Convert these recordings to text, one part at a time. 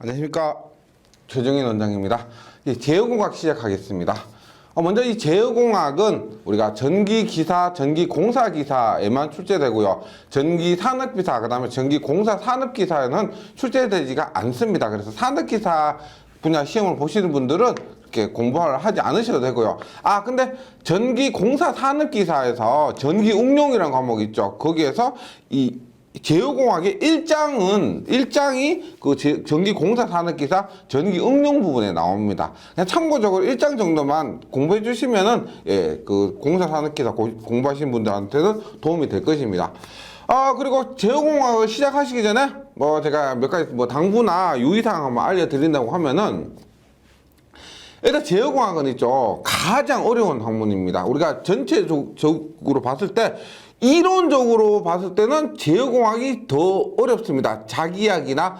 안녕하십니까. 최정인 원장입니다. 제어공학 시작하겠습니다. 먼저 이 제어공학은 우리가 전기기사, 전기공사기사에만 출제되고요. 전기산업기사, 그 다음에 전기공사산업기사에는 출제되지가 않습니다. 그래서 산업기사 분야 시험을 보시는 분들은 이렇게 공부를 하지 않으셔도 되고요. 근데 전기공사산업기사에서 전기응용이라는 과목이 있죠. 거기에서 이 제어공학의 일장이 그 전기공사산업기사 전기응용 부분에 나옵니다. 그냥 참고적으로 1장 정도만 공부해 주시면은 그 공사산업기사 공부하신 분들한테는 도움이 될 것입니다. 그리고 제어공학을 시작하시기 전에 제가 몇 가지 당부나 유의사항 한번 알려드린다고 하면은, 일단 제어공학은 있죠, 가장 어려운 학문입니다. 우리가 전체적으로 봤을 때, 이론적으로 봤을 때는 제어공학이 더 어렵습니다. 자기약이나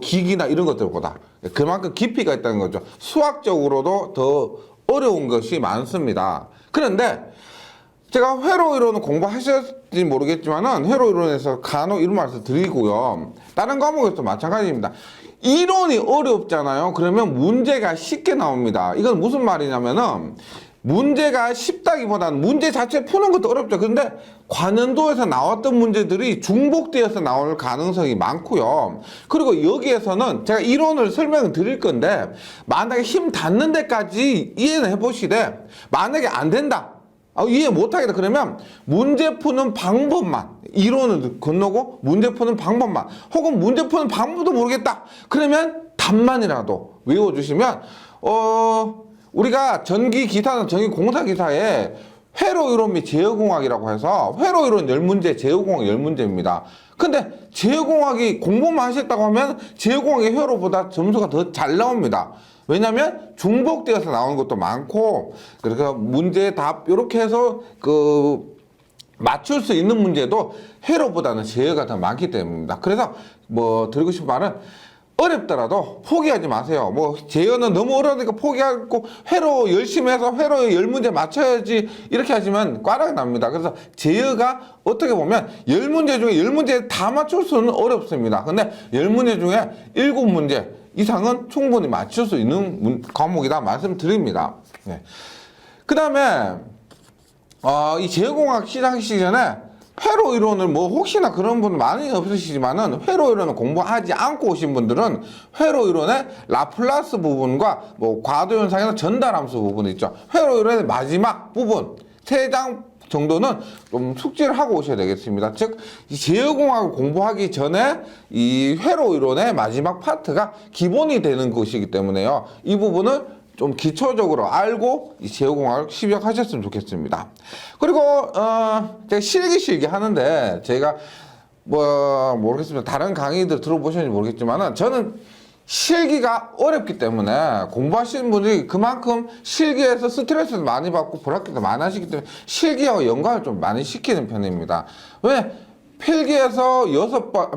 기기나 이런 것들보다. 그만큼 깊이가 있다는 거죠. 수학적으로도 더 어려운 것이 많습니다. 그런데 제가 회로 이론을 공부하셨는지 모르겠지만은, 회로 이론에서 간혹 이런 말씀 드리고요. 다른 과목에서도 마찬가지입니다. 이론이 어렵잖아요. 그러면 문제가 쉽게 나옵니다. 이건 무슨 말이냐면은, 문제가 쉽다기보다는 문제 자체 푸는 것도 어렵죠. 그런데 관연도에서 나왔던 문제들이 중복되어서 나올 가능성이 많고요. 그리고 여기에서는 제가 이론을 설명을 드릴 건데, 만약에 힘 닿는 데까지 이해는 해보시되, 만약에 안 된다, 이해 못하겠다 그러면 문제 푸는 방법만, 이론을 건너고 문제 푸는 방법만, 혹은 문제 푸는 방법도 모르겠다 그러면 답만이라도 외워주시면, 우리가 전기기사나 전기공사기사에 회로이론 및 제어공학이라고 해서 회로이론 10문제, 제어공학 10문제입니다. 근데 제어공학이 공부만 하셨다고 하면 제어공학의 회로보다 점수가 더 잘 나옵니다. 왜냐면 중복되어서 나오는 것도 많고, 그래서 문제 답 이렇게 해서 맞출 수 있는 문제도 회로보다는 제어가 더 많기 때문입니다. 그래서 드리고 싶은 말은, 어렵더라도 포기하지 마세요. 제어는 너무 어려우니까 포기하고 회로 열심히 해서 회로에 10문제 맞춰야지 이렇게 하시면 꽈락이 납니다. 그래서 제어가 어떻게 보면 10문제 중에 10문제 다 맞출 수는 어렵습니다. 근데 10문제 중에 7문제 이상은 충분히 맞출 수 있는 과목이다 말씀드립니다. 네. 그 다음에 이 제어공학 시작하시기 전에 회로 이론을 혹시나 그런 분 많이 없으시지만은, 회로 이론을 공부하지 않고 오신 분들은 회로 이론의 라플라스 부분과 과도 현상이나 전달함수 부분이 있죠. 회로 이론의 마지막 부분 3장 정도는 좀 숙지를 하고 오셔야 되겠습니다. 즉, 이 제어공학을 공부하기 전에 이 회로 이론의 마지막 파트가 기본이 되는 것이기 때문에요. 이 부분을 좀 기초적으로 알고 이 제어공학을 시작하셨으면 좋겠습니다. 그리고 제가 실기 하는데, 제가 모르겠습니다. 다른 강의들 들어보셨는지 모르겠지만은, 저는 실기가 어렵기 때문에 공부하시는 분들이 그만큼 실기에서 스트레스를 많이 받고 불합격도 많이 하시기 때문에 실기하고 연관을 좀 많이 시키는 편입니다. 왜? 필기에서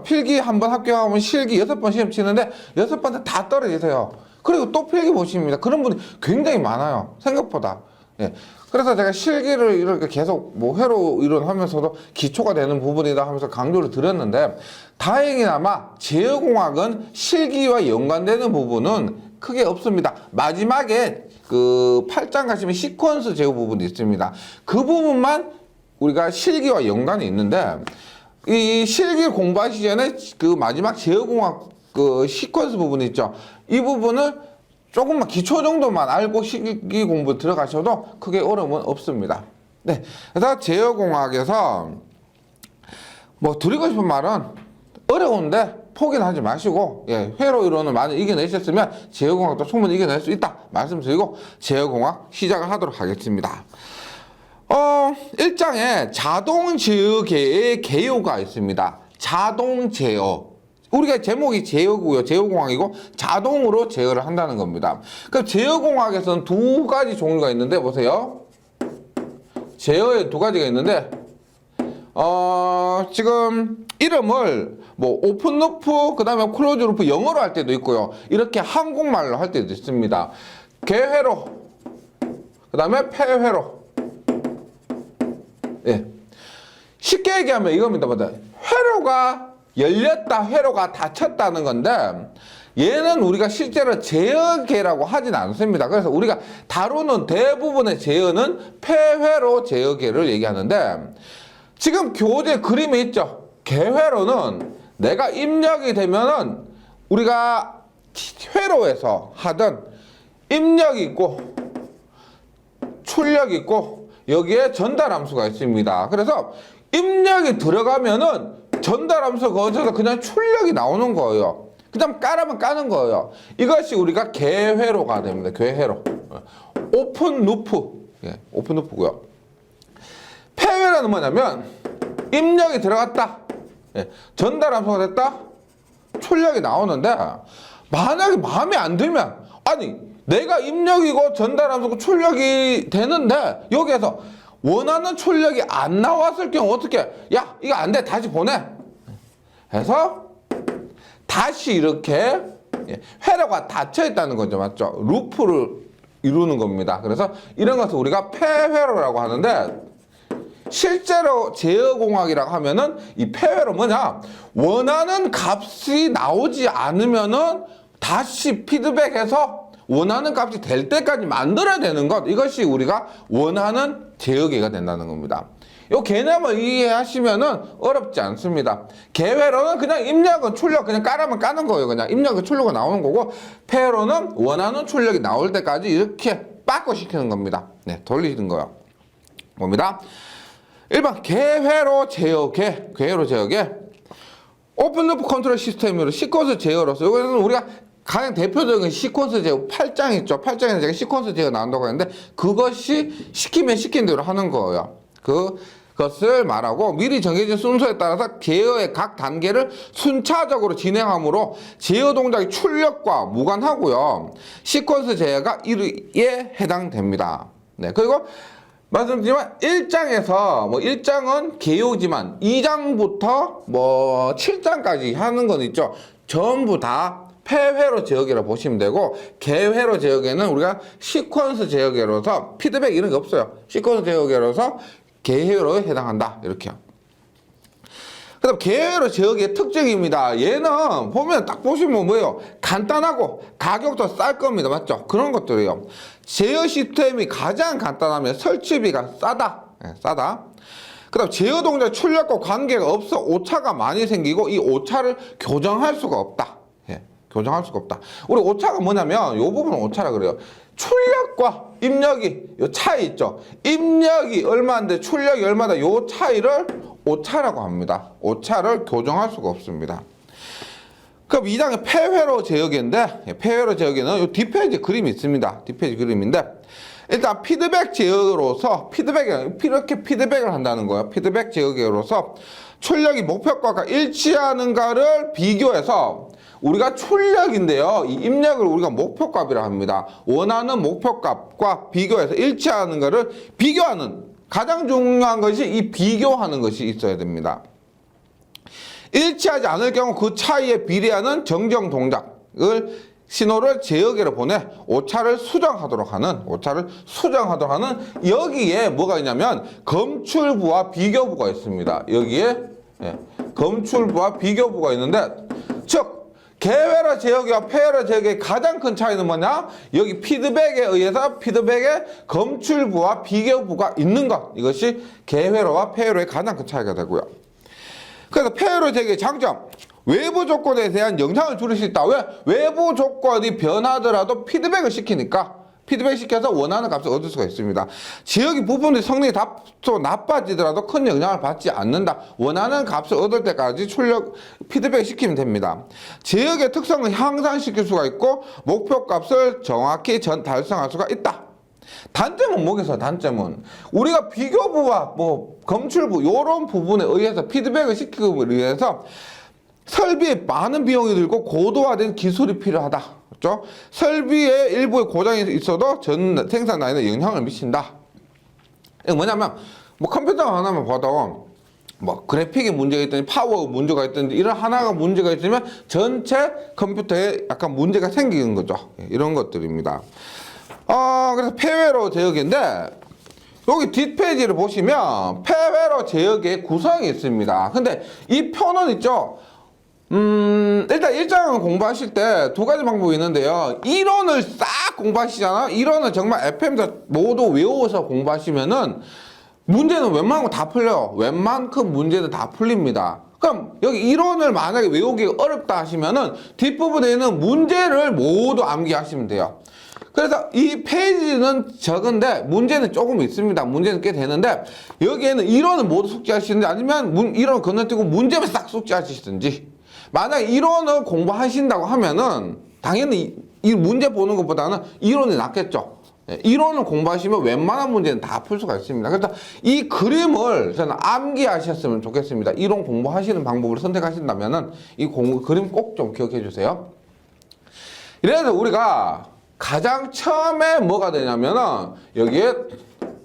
필기 한 번 합격하면 실기 6번 시험 치는데 6번 다 떨어지세요. 그리고 또 필기 보십니다. 그런 분이 굉장히 많아요. 생각보다. 예. 그래서 제가 실기를 이렇게 계속 회로 이론 하면서도 기초가 되는 부분이다 하면서 강조를 드렸는데, 다행히나마 제어공학은 실기와 연관되는 부분은 크게 없습니다. 마지막에 8장 가시면 시퀀스 제어 부분이 있습니다. 그 부분만 우리가 실기와 연관이 있는데, 이 실기를 공부하시기 전에 마지막 제어공학 시퀀스 부분이 있죠. 이 부분을 조금만 기초 정도만 알고 실기 공부 들어가셔도 크게 어려움은 없습니다. 네. 그래서 제어공학에서 드리고 싶은 말은, 어려운데 포기는 하지 마시고, 회로 이론을 많이 이겨내셨으면 제어공학도 충분히 이겨낼 수 있다 말씀드리고, 제어공학 시작을 하도록 하겠습니다. 1장에 자동 제어계의 개요가 있습니다. 자동 제어. 우리가 제목이 제어고요. 제어공학이고 자동으로 제어를 한다는 겁니다. 그럼 제어공학에서는 2가지 종류가 있는데, 보세요. 제어에 2가지가 있는데, 지금 이름을 오픈루프, 그 다음에 클로즈루프 영어로 할 때도 있고요. 이렇게 한국말로 할 때도 있습니다. 개회로, 그 다음에 폐회로. 예. 쉽게 얘기하면 이겁니다. 회로가 열렸다, 회로가 닫혔다는 건데, 얘는 우리가 실제로 제어계라고 하진 않습니다. 그래서 우리가 다루는 대부분의 제어는 폐회로 제어계를 얘기하는데, 지금 교재 그림에 있죠. 개회로는 내가 입력이 되면은 우리가 회로에서 하던 입력이 있고 출력이 있고 여기에 전달 함수가 있습니다. 그래서 입력이 들어가면은 전달 함수가 거쳐서 그냥 출력이 나오는 거예요. 그냥 까라면 까는 거예요. 이것이 우리가 개회로가 됩니다. 개회로. 오픈 루프. 예, 오픈 루프고요. 폐회로는 뭐냐면 입력이 들어갔다. 예, 전달 함수가 됐다. 출력이 나오는데 만약에 마음에 안 들면, 아니 내가 입력이고 전달 함수고 출력이 되는데 여기에서 원하는 출력이 안 나왔을 경우 어떻게? 야, 이거 안 돼. 다시 보내. 해서 다시 이렇게 회로가 닫혀 있다는 거죠. 맞죠? 루프를 이루는 겁니다. 그래서 이런 것을 우리가 폐회로라고 하는데, 실제로 제어공학이라고 하면은 이 폐회로 뭐냐? 원하는 값이 나오지 않으면은 다시 피드백해서 원하는 값이 될 때까지 만들어야 되는 것, 이것이 우리가 원하는 제어계가 된다는 겁니다. 이 개념을 이해하시면은 어렵지 않습니다. 개회로는 그냥 입력은 출력 그냥 까라면 까는 거예요. 그냥 입력은 출력은 나오는 거고, 폐회로는 원하는 출력이 나올 때까지 이렇게 바꿔시키는 겁니다. 네, 돌리는 거예요. 뭡니다? 1번 개회로 제어계, 개회로 제어계. 오픈루프 컨트롤 시스템으로 시퀀스 제어로서, 여기서는 우리가 가장 대표적인 시퀀스 제어 8장 있죠. 8장에서 제가 시퀀스 제어 나온다고 했는데, 그것이 시키면 시킨 대로 하는 거예요. 그것을 말하고, 미리 정해진 순서에 따라서 제어의 각 단계를 순차적으로 진행하므로 제어 동작의 출력과 무관하고요. 시퀀스 제어가 이에 해당됩니다. 네, 그리고 말씀드리지만 1장에서 1장은 개요지만 2장부터 7장까지 하는 건 있죠. 전부 다 폐회로 제어계로 보시면 되고, 개회로 제어계는 우리가 시퀀스 제어계로서 피드백 이런 게 없어요. 시퀀스 제어계로서 개회로에 해당한다. 이렇게요. 그 다음 개회로 제어계의 특징입니다. 얘는 보면 딱 보시면 뭐예요? 간단하고 가격도 쌀 겁니다. 맞죠? 그런 것들이에요. 제어 시스템이 가장 간단하면 설치비가 싸다. 네, 싸다. 그 다음 제어 동작 출력과 관계가 없어 오차가 많이 생기고, 이 오차를 교정할 수가 없다. 예, 교정할 수가 없다. 우리 오차가 뭐냐면, 이 부분은 오차라 그래요. 출력과 입력이 요 차이 있죠. 입력이 얼마인데 출력이 얼마다, 요 차이를 오차라고 합니다. 오차를 교정할 수가 없습니다. 그럼 2장의 폐회로 제어계인데, 폐회로 제어계는 요 뒷페이지 그림이 있습니다. 뒷페이지 그림인데, 일단 피드백 제어로서 이렇게 피드백을 한다는 거예요. 피드백 제어계로서 출력이 목표값과 일치하는가를 비교해서, 우리가 출력인데요, 이 입력을 우리가 목표값이라 합니다. 원하는 목표값과 비교해서 일치하는가를 비교하는, 가장 중요한 것이 이 비교하는 것이 있어야 됩니다. 일치하지 않을 경우 그 차이에 비례하는 정정 동작을 신호를 제어계로 보내 오차를 수정하도록 하는, 여기에 뭐가 있냐면 검출부와 비교부가 있습니다. 여기에 검출부와 비교부가 있는데, 즉 개회로 제어계와 폐회로 제어계의 가장 큰 차이는 뭐냐? 여기 피드백에 의해서 피드백에 검출부와 비교부가 있는 것, 이것이 개회로와 폐회로의 가장 큰 차이가 되고요. 그래서 폐회로 제어계의 장점, 외부 조건에 대한 영향을 줄일 수 있다. 왜? 외부 조건이 변하더라도 피드백을 시키니까, 피드백 시켜서 원하는 값을 얻을 수가 있습니다. 지역의 부분의 성능이 다소 나빠지더라도 큰 영향을 받지 않는다. 원하는 값을 얻을 때까지 출력 피드백 시키면 됩니다. 지역의 특성을 향상시킬 수가 있고, 목표 값을 정확히 달성할 수가 있다. 단점은 뭐겠어요? 단점은 우리가 비교부와 검출부 이런 부분에 의해서 피드백을 시키기 위해서 설비에 많은 비용이 들고 고도화된 기술이 필요하다. 그렇죠? 설비의 일부에 고장이 있어도 전 생산 라인에 영향을 미친다. 이거 뭐냐면 컴퓨터 하나만 봐도 그래픽에 문제가 있든지 파워 문제가 있든지 이런 하나가 문제가 있으면 전체 컴퓨터에 약간 문제가 생기는 거죠. 이런 것들입니다. 그래서 폐회로 제어계인데, 여기 뒷페이지를 보시면 폐회로 제어계의 구성이 있습니다. 근데 이 표는 있죠. 일단 일장을 공부하실 때 두 가지 방법이 있는데요. 이론을 싹 공부하시잖아. 이론을 정말 FM사 모두 외워서 공부하시면은 문제는 웬만한 거 다 풀려요. 웬만큼 문제는 다 풀립니다. 그럼 여기 이론을 만약에 외우기 어렵다 하시면은 뒷부분에 있는 문제를 모두 암기하시면 돼요. 그래서 이 페이지는 적은데 문제는 조금 있습니다. 문제는 꽤 되는데 여기에는 이론을 모두 숙지하시는지 아니면 이론 건너뛰고 문제만 싹 숙지하시든지, 만약에 이론을 공부하신다고 하면은 당연히 이 문제 보는 것보다는 이론이 낫겠죠. 이론을 공부하시면 웬만한 문제는 다 풀 수가 있습니다. 그래서 이 그림을 저는 암기하셨으면 좋겠습니다. 이론 공부하시는 방법을 선택하신다면은 이 그림 꼭 좀 기억해 주세요. 이래서 우리가 가장 처음에 뭐가 되냐면은 여기에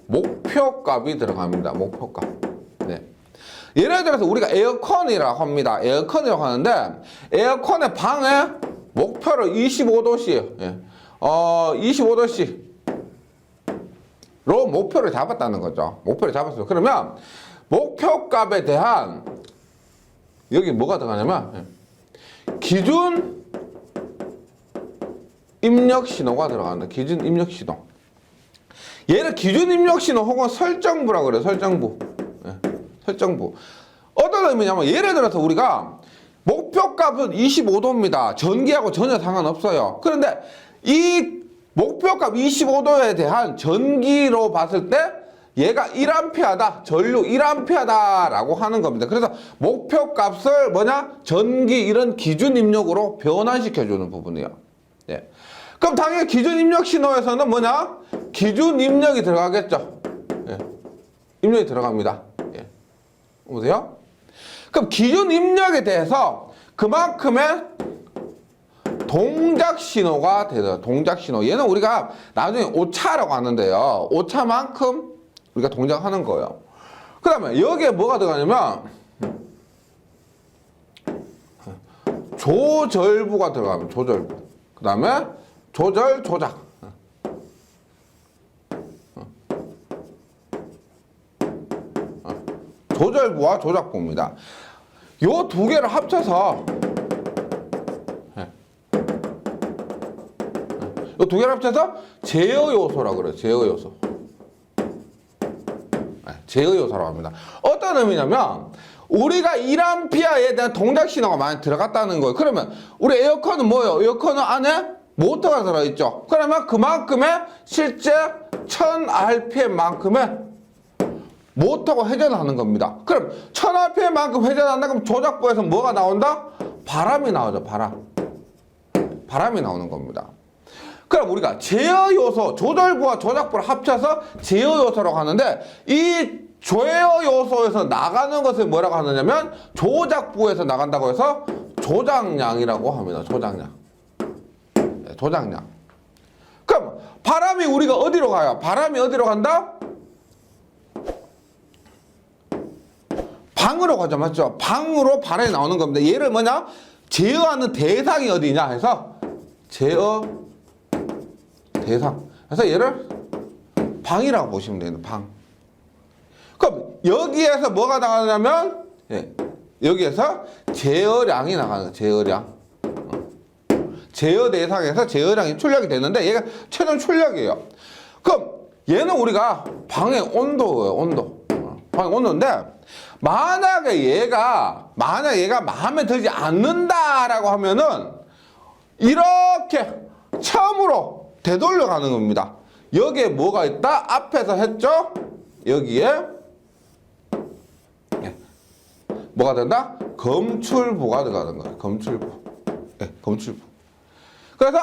목표값이 들어갑니다. 목표값. 네. 예를 들어서 우리가 에어컨이라고 합니다. 에어컨이라고 하는데 에어컨의 방에 목표를 25도씨, 25도씨로 목표를 잡았다는 거죠. 목표를 잡았어요. 그러면 목표값에 대한 여기 뭐가 들어가냐면 기준 입력 신호가 들어간다. 기준 입력 신호. 얘를 기준 입력 신호 혹은 설정부라고 그래요. 설정부. 설정부. 어떤 의미냐면 예를 들어서 우리가 목표값은 25도입니다. 전기하고 전혀 상관없어요. 그런데 이 목표값 25도에 대한 전기로 봤을 때 얘가 1A다. 전류 1A다라고 하는 겁니다. 그래서 목표값을 전기 이런 기준 입력으로 변환시켜 주는 부분이에요. 네. 그럼 당연히 기준 입력 신호에서는 기준 입력이 들어가겠죠. 예. 입력이 들어갑니다. 예. 보세요. 그럼 기준 입력에 대해서 그만큼의 동작 신호가 되죠. 동작 신호. 얘는 우리가 나중에 오차라고 하는데요. 오차만큼 우리가 동작하는 거예요. 그 다음에 여기에 뭐가 들어가냐면 조절부가 들어가면 조절부. 그 다음에 조절, 조작. 조절부와 조작부입니다. 요 두 개를 합쳐서 요 두 개를 합쳐서 제어 요소라고 그래요. 제어 요소. 제어 요소라고 합니다. 어떤 의미냐면 우리가 1A에 대한 동작 신호가 많이 들어갔다는 거예요. 그러면 우리 에어컨은 뭐예요? 에어컨은 안에 모터가 들어있죠. 그러면 그만큼의 실제 1000rpm만큼의 모터가 회전하는 겁니다. 그럼 1000rpm만큼 회전한다 그러면 조작부에서 뭐가 나온다? 바람이 나오죠. 바람이 나오는 겁니다. 그럼 우리가 제어 요소, 조절부와 조작부를 합쳐서 제어 요소라고 하는데 이 제어 요소에서 나가는 것을 뭐라고 하느냐면 조작부에서 나간다고 해서 조작량이라고 합니다. 조작량. 네, 조작량. 그럼 바람이 우리가 어디로 가요? 바람이 어디로 간다? 방으로 가죠. 맞죠? 방으로 바람이 나오는 겁니다. 얘를 제어하는 대상이 어디냐 해서 제어 대상. 그래서 얘를 방이라고 보시면 돼요. 방. 그럼 여기에서 뭐가 나가냐면 여기에서 제어량이 나가는 제어량. 제어 대상에서 제어량이 출력이 되는데 얘가 최종 출력이에요. 그럼 얘는 우리가 방의 온도예요. 온도. 방의 온도인데 만약에 얘가 마음에 들지 않는다라고 하면은 이렇게 처음으로 되돌려 가는 겁니다. 여기에 뭐가 있다? 앞에서 했죠? 여기에 뭐가 된다? 검출부가 들어가는 거예요. 검출부. 검출부. 그래서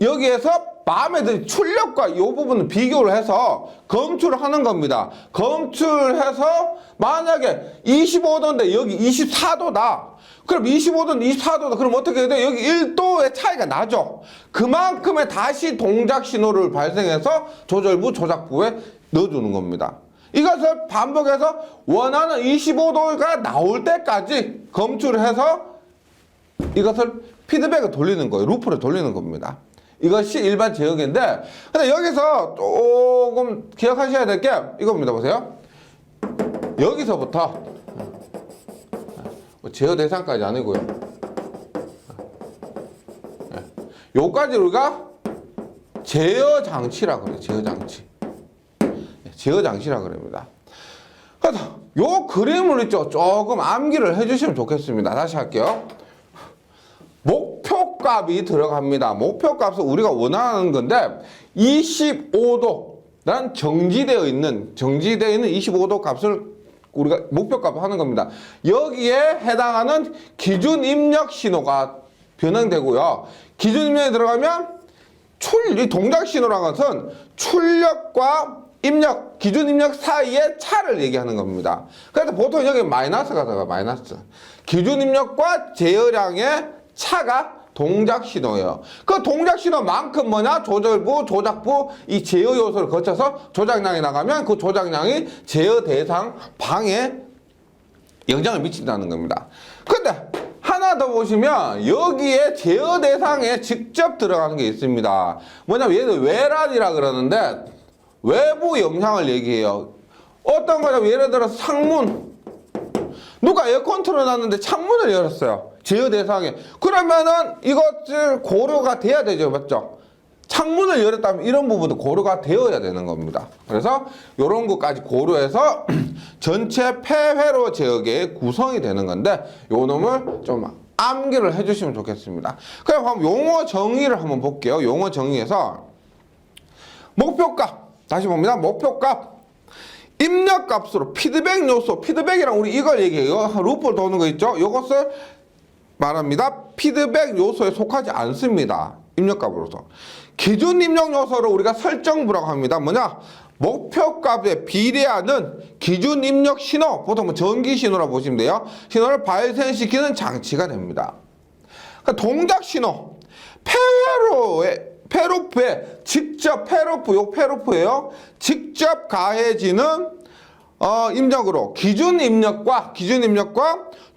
여기에서 마음에 드는 출력과 이 부분을 비교를 해서 검출을 하는 겁니다. 검출해서 만약에 25도인데 여기 24도다. 그럼 25도는 24도다. 그럼 어떻게 돼요? 여기 1도의 차이가 나죠. 그만큼의 다시 동작 신호를 발생해서 조절부, 조작부에 넣어주는 겁니다. 이것을 반복해서 원하는 25도가 나올 때까지 검출을 해서 이것을 피드백을 돌리는 거예요. 루프를 돌리는 겁니다. 이것이 일반 제어기인데, 근데 여기서 조금 기억하셔야 될 게 이겁니다. 보세요. 여기서부터 제어 대상까지 아니고요. 요까지 우리가 제어 장치라 그래요. 제어 장치. 제어 장치라 그럽니다. 그래서 요 그림을 있죠. 조금 암기를 해주시면 좋겠습니다. 다시 할게요. 목표값이 들어갑니다. 목표값은 우리가 원하는 건데 25도란 정지되어 있는 25도 값을 우리가 목표값을 하는 겁니다. 여기에 해당하는 기준 입력 신호가 변형되고요. 기준 입력에 들어가면 이 동작 신호라는 것은 출력과 입력, 기준 입력 사이의 차를 얘기하는 겁니다. 그래서 보통 여기 마이너스가 들어가요. 마이너스. 기준 입력과 제어량의 차가 동작 신호예요. 그 동작 신호만큼 뭐냐? 조절부, 조작부 이 제어 요소를 거쳐서 조작량이 나가면 그 조작량이 제어 대상 방에 영향을 미친다는 겁니다. 근데 하나 더 보시면 여기에 제어 대상에 직접 들어가는 게 있습니다. 뭐냐면 얘는 외란이라 그러는데 외부 영향을 얘기해요. 어떤 거냐면 예를 들어서 창문. 누가 에어컨 틀어놨는데 창문을 열었어요. 제어 대상에. 그러면은 이것을 고려가 돼야 되죠. 맞죠? 창문을 열었다면 이런 부분도 고려가 되어야 되는 겁니다. 그래서 이런 것까지 고려해서 전체 폐회로 제어계의 구성이 되는 건데 요 놈을 좀 암기를 해주시면 좋겠습니다. 그럼 한번 용어 정의를 한번 볼게요. 용어 정의에서 목표값. 다시 봅니다. 목표값. 입력값으로 피드백 요소. 피드백이랑 우리 이걸 얘기해요. 루프를 도는 거 있죠? 이것을 말합니다. 피드백 요소에 속하지 않습니다. 입력값으로서. 기준 입력 요소를 우리가 설정부라고 합니다. 뭐냐? 목표값에 비례하는 기준 입력 신호. 보통 뭐 전기 신호라고 보시면 돼요. 신호를 발생시키는 장치가 됩니다. 그러니까 동작 신호. 페로프에 직접 요 페로프예요. 직접 가해지는 입력으로 기준 입력과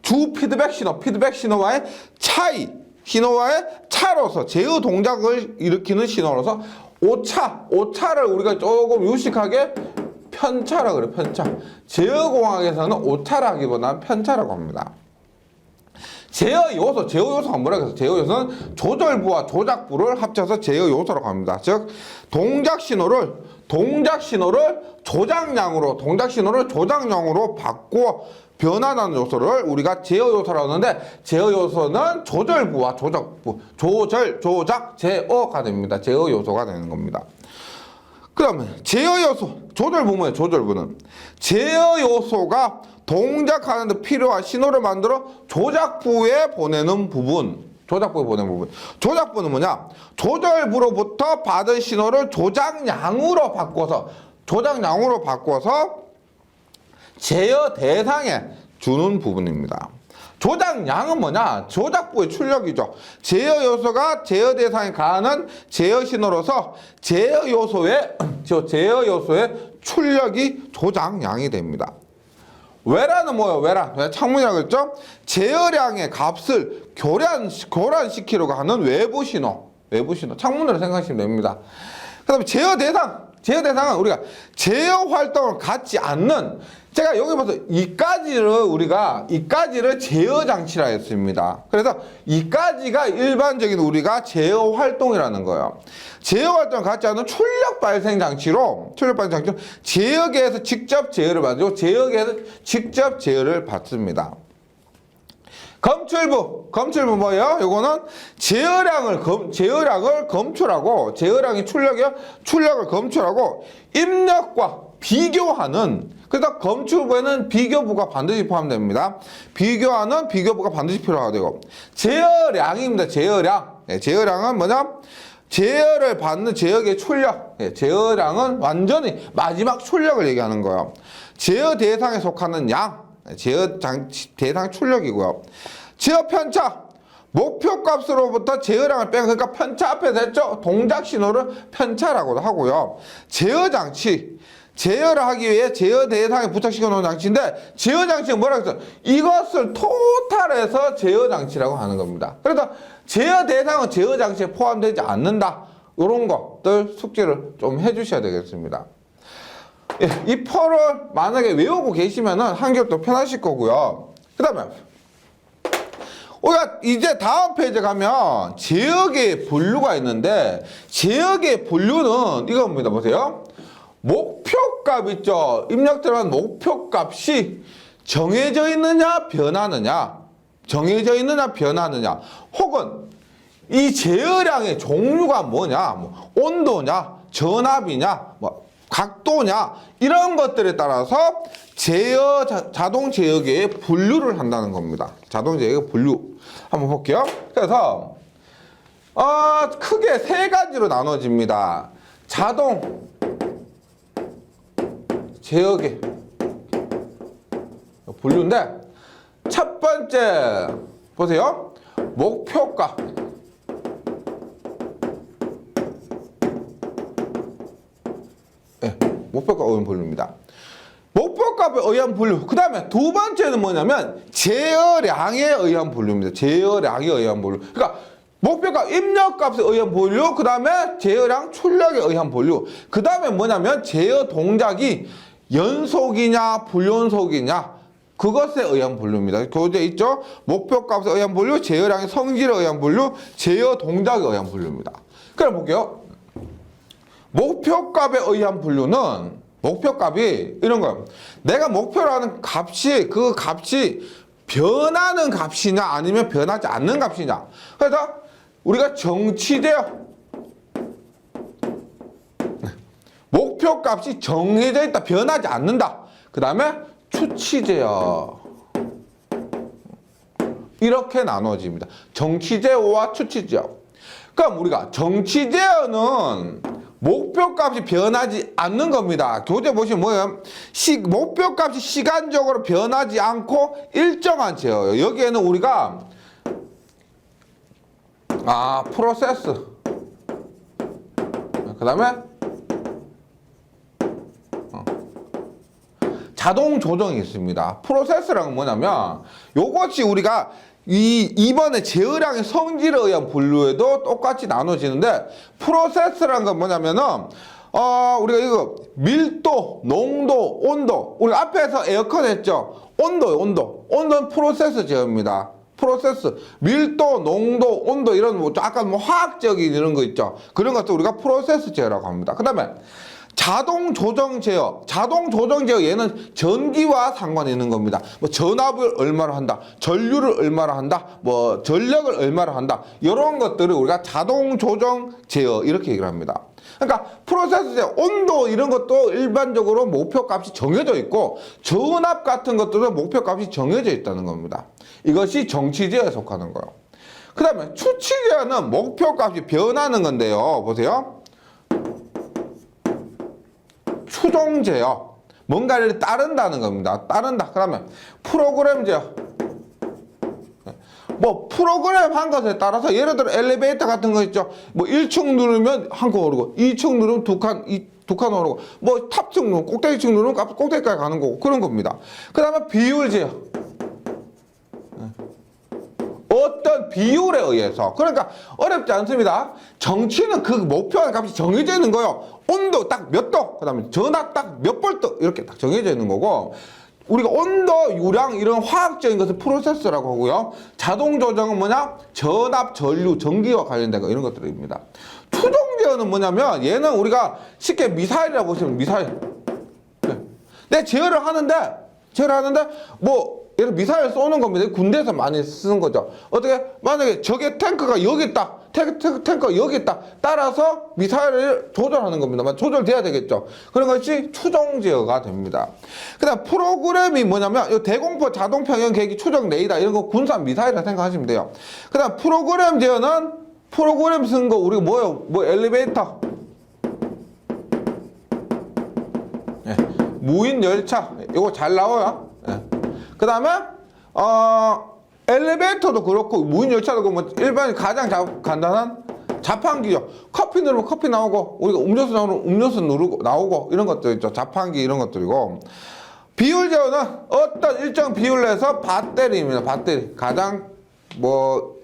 주 피드백 신호와의 신호와의 차로서 제어 동작을 일으키는 신호로서 오차를 우리가 조금 유식하게 편차라고 그래요. 편차. 제어공학에서는 오차라기보다는 편차라고 합니다. 제어 요소가 뭐라고 해서 제어 요소는 조절부와 조작부를 합쳐서 제어 요소라고 합니다. 즉 동작 신호를 조작량으로 바꾸어 변환하는 요소를 우리가 제어 요소라고 하는데 제어 요소는 조절부와 조작부, 조작, 제어가 됩니다. 제어 요소가 되는 겁니다. 그러면 제어 요소, 조절부는 조절부는 제어 요소가 동작하는 데 필요한 신호를 만들어 조작부에 보내는 부분. 조작부는 뭐냐? 조절부로부터 받은 신호를 조작량으로 바꿔서 제어 대상에 주는 부분입니다. 조작량은 뭐냐? 조작부의 출력이죠. 제어 요소가 제어 대상에 가하는 제어 신호로서 제어 요소의 출력이 조작량이 됩니다. 외란은 뭐예요? 외란. 창문이라고 했죠? 제어량의 값을 교란시키려고 하는 외부 신호. 창문으로 생각하시면 됩니다. 그 다음에 제어 대상은 우리가 제어 활동을 갖지 않는, 제가 여기 봐서 이까지를 제어 장치라 했습니다. 그래서 이까지가 일반적인 우리가 제어 활동이라는 거예요. 제어 활동을 갖지 않는 출력 발생 장치로 제어계에서 직접 제어를 받고 제어계에서 직접 제어를 받습니다. 검출부 뭐예요? 요거는 제어량을 검출하고, 제어량이 출력을 검출하고 입력과 비교하는, 그래서 검출부에는 비교부가 반드시 포함됩니다. 비교부가 반드시 필요하게 되고, 제어량입니다. 제어량은 뭐냐? 제어를 받는 제어의 출력. 제어량은 완전히 마지막 출력을 얘기하는 거예요. 제어 대상에 속하는 양. 제어 대상 출력이고요. 제어 편차. 목표값으로부터 제어량을 빼고, 그러니까 편차 앞에서 했죠? 동작 신호를 편차라고도 하고요. 제어 장치. 제어를 하기 위해 제어 대상에 부착시켜 놓은 장치인데, 제어 장치는 뭐라고 했어요? 이것을 토탈해서 제어 장치라고 하는 겁니다. 그래서 제어 대상은 제어 장치에 포함되지 않는다. 이런 것들 숙제를 좀 해주셔야 되겠습니다. 예, 이 표를 만약에 외우고 계시면은 한결 더 편하실 거고요. 그 다음에 우리가 이제 다음 페이지 가면 제역의 분류가 있는데 제역의 분류는 이겁니다. 보세요. 목표값 있죠. 입력 들어간 목표값이 정해져 있느냐 변하느냐, 정해져 있느냐 변하느냐, 혹은 이 제어량의 종류가 뭐냐, 뭐 온도냐, 전압이냐, 뭐 각도냐, 이런 것들에 따라서 자동 제어계의 분류를 한다는 겁니다. 자동 제어계 분류 한번 볼게요. 그래서 크게 세 가지로 나눠집니다. 자동 제어계 분류인데, 첫 번째 보세요. 목표값. 네, 목표값 의한 분류입니다. 목표값에 의한 분류. 그 다음에 두 번째는 뭐냐면 제어량에 의한 분류입니다. 제어량에 의한 분류. 그러니까 목표값 입력값에 의한 분류, 그 다음에 제어량 출력에 의한 분류, 그 다음에 뭐냐면 제어 동작이 연속이냐 불연속이냐, 그것에 의한 분류입니다. 교재 있죠? 목표값에 의한 분류, 제어량의 성질에 의한 분류, 제어 동작에 의한 분류입니다. 그럼 볼게요. 목표값에 의한 분류는, 목표값이 이런 거예요. 내가 목표로 하는 값이, 그 값이 변하는 값이냐 아니면 변하지 않는 값이냐. 그래서 우리가 정치제어, 목표값이 정해져 있다, 변하지 않는다. 그 다음에 추치제어, 이렇게 나눠집니다. 정치제어와 추치제어. 그럼 우리가 정치제어는 목표값이 변하지 않는 겁니다. 교재 보시면 뭐예요? 목표값이 시간적으로 변하지 않고 일정한 제어예요. 여기에는 우리가 프로세스, 그 다음에 자동 조정이 있습니다. 프로세스란 뭐냐면, 요것이 우리가 이번에 제어량의 성질에 의한 분류에도 똑같이 나눠지는데, 프로세스란 건 뭐냐면은 우리가 이거 밀도, 농도, 온도, 우리 앞에서 에어컨 했죠. 온도는 프로세스 제어입니다. 프로세스, 밀도, 농도, 온도, 이런 뭐 약간 뭐 화학적인 이런 거 있죠. 그런 것도 우리가 프로세스 제어라고 합니다. 그 다음에 자동 조정 제어. 자동 조정 제어, 얘는 전기와 상관이 있는 겁니다. 뭐 전압을 얼마로 한다, 전류를 얼마로 한다, 뭐 전력을 얼마로 한다, 이런 것들을 우리가 자동 조정 제어 이렇게 얘기를 합니다. 그러니까 프로세스 제어, 온도 이런 것도 일반적으로 목표값이 정해져 있고, 전압 같은 것들도 목표값이 정해져 있다는 겁니다. 이것이 정치 제어에 속하는 거예요. 그 다음에 추치 제어는 목표값이 변하는 건데요. 보세요. 추종 제어, 뭔가를 따른다는 겁니다. 따른다. 그러면 프로그램 제어, 뭐 프로그램 한 것에 따라서, 예를 들어 엘리베이터 같은 거 있죠. 뭐 1층 누르면 한 칸 오르고, 2층 누르면 두 칸 오르고, 뭐 탑층 누르면, 꼭대기층 누르면 꼭대기까지 가는 거고, 그런 겁니다. 그 다음에 비율 제어, 어떤 비율에 의해서. 그러니까 어렵지 않습니다. 정치는 그 목표한 값이 정해져 있는 거예요. 온도 딱 몇 도, 그 다음에 전압 딱 몇 볼트, 이렇게 딱 정해져 있는 거고, 우리가 온도, 유량 이런 화학적인 것을 프로세스라고 하고요. 자동 조정은 뭐냐? 전압, 전류, 전기와 관련된 거, 이런 것들입니다. 추종 제어는 뭐냐면, 얘는 우리가 쉽게 미사일이라고 보시면, 미사일. 내 제어를 하는데 뭐 예를 들어 미사일 쏘는 겁니다. 군대에서 많이 쓰는 거죠. 어떻게? 만약에 적의 탱크가 여기 있다, 탱크가 여기 있다, 따라서 미사일을 조절하는 겁니다. 조절돼야 되겠죠. 그런 것이 추종 제어가 됩니다. 그 다음 프로그램이 뭐냐면, 이 대공포 자동 평형 계획 추정 레이더, 이런 거 군산 미사일이라 생각하시면 돼요. 그 다음 프로그램 제어는, 프로그램 쓴 거 우리가 뭐예요? 뭐 엘리베이터, 무인 열차, 이거 잘 나와요. 그 다음에 엘리베이터도 그렇고 무인 열차도 그렇고, 뭐 일반 가장 간단한 자판기죠. 커피 누르면 커피 나오고, 우리가 음료수 나오면 음료수 누르고 나오고, 이런 것들 있죠. 자판기 이런 것들이고, 비율 제어는 어떤 일정 비율 내서 배터리입니다. 배터리. 가장 뭐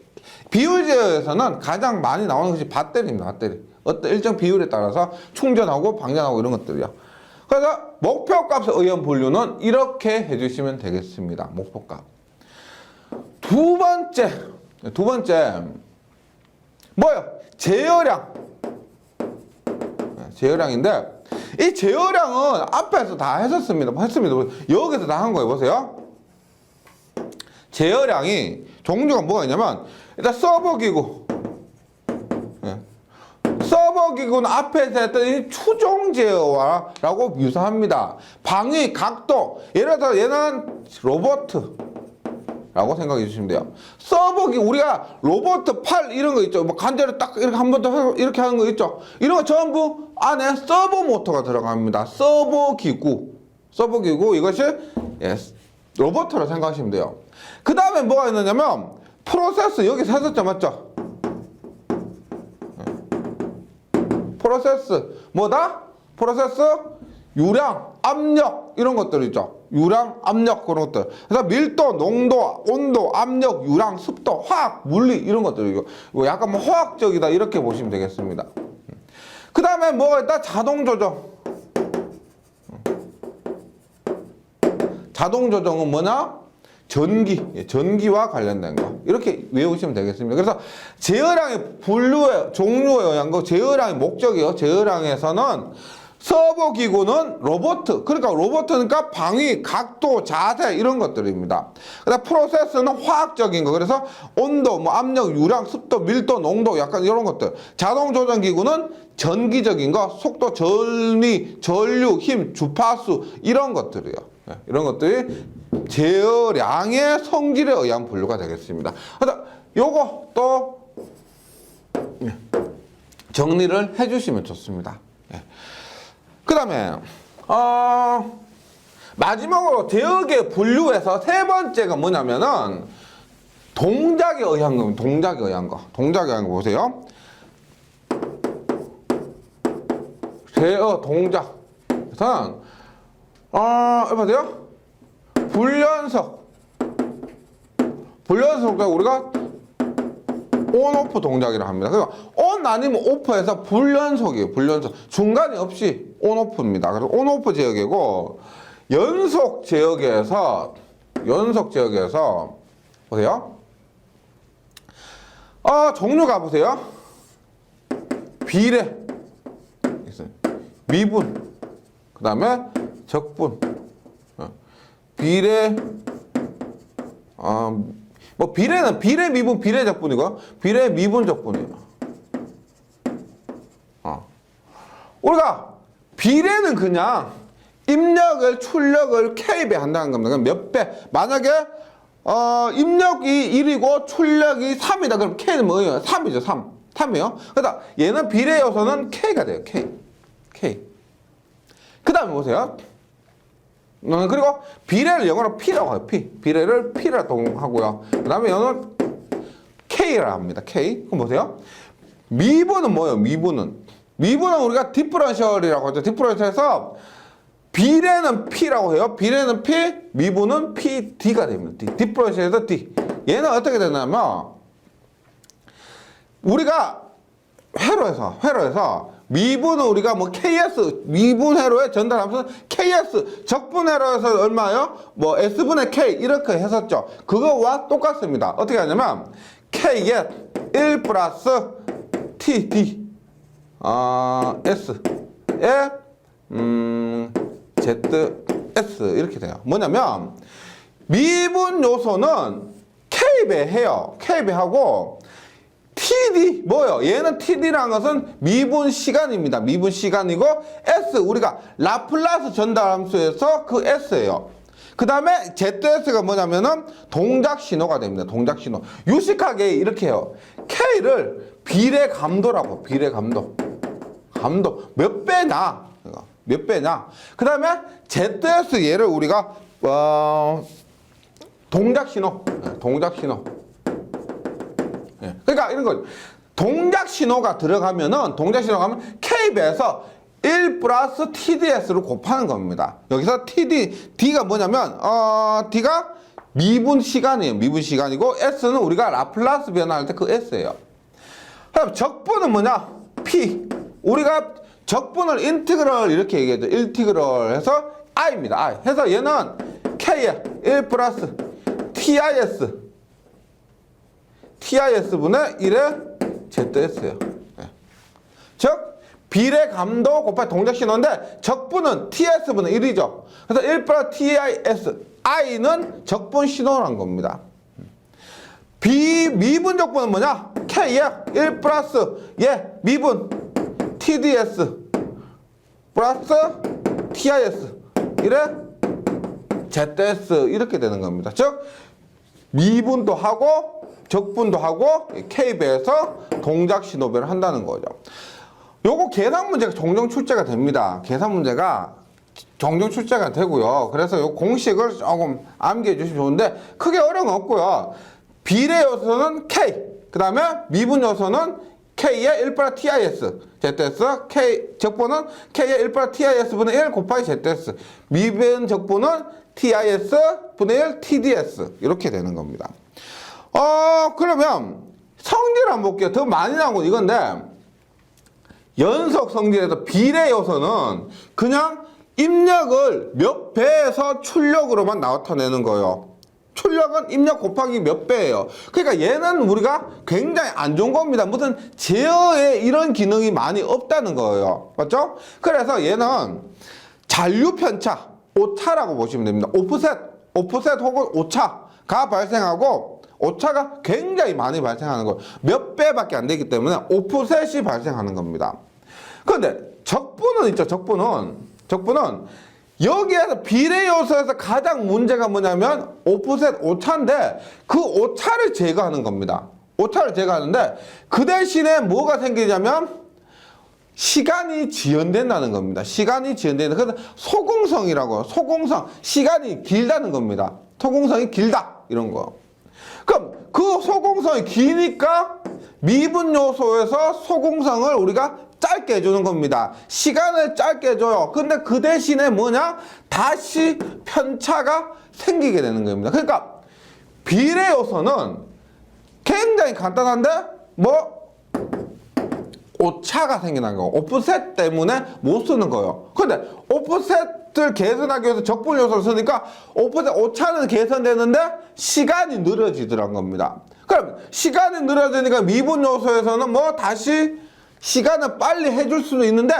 비율 제어에서는 가장 많이 나오는 것이 배터리입니다. 배터리. 어떤 일정 비율에 따라서 충전하고 방전하고 이런 것들이요. 그래서 목표값에 의한 분류는 이렇게 해주시면 되겠습니다. 목표값. 두 두 번째 뭐예요? 제어량. 제어량인데 이 제어량은 앞에서 다 했습니다. 여기서 다 한 거예요. 보세요. 제어량이 종류가 뭐가 있냐면 일단 서버기구. 서버기구는 앞에서 했던 이 추종 제어와라고 유사합니다. 방위, 각도. 예를 들어 얘는 로버트라고 생각해 주시면 돼요. 서버기 우리가 로버트 팔 이런 거 있죠. 뭐 관절을 딱 이렇게 한 번 더 이렇게 하는 거 있죠. 이런 거 전부 안에 서버 모터가 들어갑니다. 서버기구 이것이 로버트로 생각하시면 돼요. 그 다음에 뭐가 있느냐면 프로세스 여기 세웠죠, 맞죠? 프로세스 뭐다? 프로세스 유량, 압력 이런 것들 있죠. 유량, 압력 그런 것들. 그래서 밀도, 농도, 온도, 압력, 유량, 습도, 화학, 물리 이런 것들이고 약간 뭐 화학적이다 이렇게 보시면 되겠습니다. 그 다음에 뭐가 있다? 자동 조정. 자동 조정은 뭐냐? 전기와 관련된 거 이렇게 외우시면 되겠습니다. 그래서 제어량의 분류의 종류에 의한 거, 제어량의 목적이요. 제어량에서는 서버 기구는 로버트, 그러니까 로버트니까 방위, 각도, 자세 이런 것들입니다. 그다음 프로세스는 화학적인 거, 그래서 온도, 뭐 압력, 유량, 습도, 밀도, 농도 약간 이런 것들. 자동 조정 기구는 전기적인 거, 속도, 전위, 전류, 힘, 주파수 이런 것들이요. 이런 것들이 제어량의 성질에 의한 분류가 되겠습니다. 그래서 요거 또 정리를 해주시면 좋습니다. 그 다음에 마지막으로 제어계 분류에서 세 번째가 뭐냐면은 동작에 의한 겁니다. 동작에 의한 거 보세요. 제어 동작. 그래서 보세요. 불연속 우리가 온 오프 동작이라 합니다. 그러니까 온 아니면 오프에서 불연속이에요. 불연속 중간이 없이 온 오프입니다. 그래서 온 오프 제어계고 연속 제어계에서 보세요. 종류가 보세요. 비례, 미분, 그 다음에 적분. 비례, 뭐 비례는 비례, 미분, 비례 적분이고 비례, 미분 적분이에요. 우리가 비례는 그냥 입력을, 출력을 K배 한다는 겁니다. 그럼 몇 배? 만약에 입력이 1이고 출력이 3이다. 그럼 K는 뭐예요? 3이죠. 3이요. 그러니까 얘는 비례 요소는 K가 돼요. K. 그 다음에 보세요. 그리고 비례를 영어로 P라고 해요. 비례를 P라고 하고요. 그 다음에 얘는 K라고 합니다. K. 그럼 보세요. 미분은 뭐예요? 미분은 우리가 디퍼런셜이라고 하죠. 디퍼런셜에서 비례는 P라고 해요. 비례는 P, 미분은 PD가 됩니다. 디퍼런셜에서 D. 얘는 어떻게 되냐면 우리가 회로에서 미분은 우리가 뭐 KS 미분 회로에 전달하면서 KS 적분 회로에서 얼마예요? 뭐 S분의 K 이렇게 했었죠. 그거와 똑같습니다. 어떻게 하냐면 K에 1 플러스 TD S에 ZS 이렇게 돼요. 뭐냐면 미분 요소는 K배 해요. K배하고 TD 뭐예요? 얘는 TD라는 것은 미분 시간입니다. 미분 시간이고 S 우리가 라플라스 전달함수에서 그 S예요. 그 다음에 ZS가 뭐냐면은 동작 신호가 됩니다. 동작 신호. 유식하게 이렇게 해요. K를 비례 감도라고. 비례 감도. 몇 배냐? 몇 배냐? 그 다음에 ZS 얘를 우리가 동작 신호. 그러니까 이런 거 동작 신호가 들어가면은 K배에서 1 플러스 TDS를 곱하는 겁니다. 여기서 D가 뭐냐면 D가 미분 시간이에요. 미분 시간이고 S는 우리가 라플라스 변화할 때 그 S예요. 그럼 적분은 뭐냐? P. 우리가 적분을 인티그럴 이렇게 얘기해도 인티그럴 해서 I입니다. I. 해서 얘는 K에 1 플러스 TIS TIS분의 1의 ZS예요. 예. 즉 비례 감도 곱하기 동작 신호인데 적분은 TS분의 1이죠. 그래서 1 플러스 TIS I는 적분 신호란 겁니다. 미분 적분은 뭐냐? K야. 1 플러스 미분 TDS 플러스 TIS 1의 ZS 이렇게 되는 겁니다. 즉 미분도 하고 적분도 하고 K배에서 동작 신호배를 한다는 거죠. 요거 계산 문제가 종종 출제가 됩니다. 계산 문제가 종종 출제가 되고요. 그래서 요 공식을 조금 암기해 주시면 좋은데 크게 어려운 건 없고요. 비례 요소는 K, 그 다음에 미분 요소는 K의 1 플러스 TIS, ZS, K, 적분은 K의 1 플러스 TIS분의 1 곱하기 ZS, 미분 적분은 TIS분의 1 TDS 이렇게 되는 겁니다. 그러면 성질 한번 볼게요. 더 많이 나온 건 이건데 연속 성질에서 비례 요소는 그냥 입력을 몇 배에서 출력으로만 나타내는 거예요. 출력은 입력 곱하기 몇 배예요. 그러니까 얘는 우리가 굉장히 안 좋은 겁니다. 무슨 제어에 이런 기능이 많이 없다는 거예요. 맞죠? 그래서 얘는 잔류 편차, 오차라고 보시면 됩니다. 오프셋 혹은 오차가 발생하고 오차가 굉장히 많이 발생하는 거예요. 몇 배밖에 안 되기 때문에 오프셋이 발생하는 겁니다. 그런데 적분은 있죠. 적분은 여기에서 비례 요소에서 가장 문제가 뭐냐면 오프셋 오차인데 그 오차를 제거하는 겁니다. 오차를 제거하는데 그 대신에 뭐가 생기냐면 시간이 지연된다는 겁니다. 시간이 지연된다. 그래서 소공성이라고요. 소공성. 시간이 길다는 겁니다. 소공성이 길다. 이런 거. 그럼 그 소공성이 기니까 미분 요소에서 소공성을 우리가 짧게 해주는 겁니다. 시간을 짧게 해줘요. 근데 그 대신에 뭐냐? 다시 편차가 생기게 되는 겁니다. 그러니까 비례 요소는 굉장히 간단한데 오차가 생기는 거. 오프셋 때문에 못 쓰는 거예요. 근데 오프셋을 개선하기 위해서 적분 요소를 쓰니까 오프셋 오차는 개선되는데 시간이 늘어지더란 겁니다. 그럼 시간이 늘어지니까 미분 요소에서는 다시 시간을 빨리 해줄 수는 있는데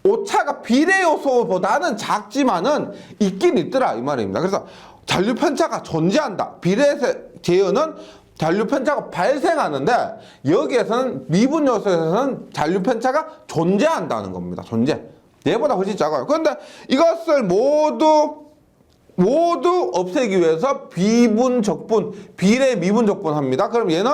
오차가 비례 요소보다는 작지만은 있긴 있더라 이 말입니다. 그래서 잔류 편차가 존재한다. 비례 제어는 잔류 편차가 발생하는데 여기에서는 미분 요소에서는 잔류 편차가 존재한다는 겁니다. 존재. 얘보다 훨씬 작아요. 그런데 이것을 모두 없애기 위해서 비분 적분, 비례 미분 적분 합니다. 그럼 얘는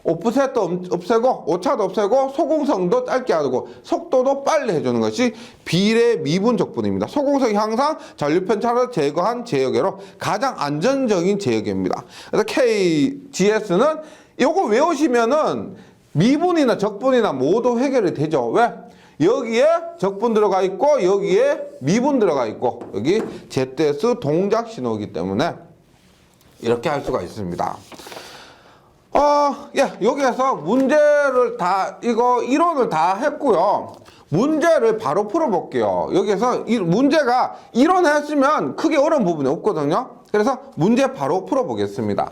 오프셋도 없애고 오차도 없애고 소공성도 짧게 하고 속도도 빨리 해주는 것이 비례 미분 적분입니다. 소공성이 항상 잔류 편차를 제거한 제어계로 가장 안전적인 제어계입니다. 그래서 KGS는 이거 외우시면은 미분이나 적분이나 모두 해결이 되죠. 왜? 여기에 적분 들어가 있고 여기에 미분 들어가 있고 여기 ZS 동작 신호이기 때문에 이렇게 할 수가 있습니다. 여기에서 문제를 이론을 다 했고요. 문제를 바로 풀어볼게요. 여기에서 문제가 이론 했으면 크게 어려운 부분이 없거든요. 그래서 문제 바로 풀어보겠습니다.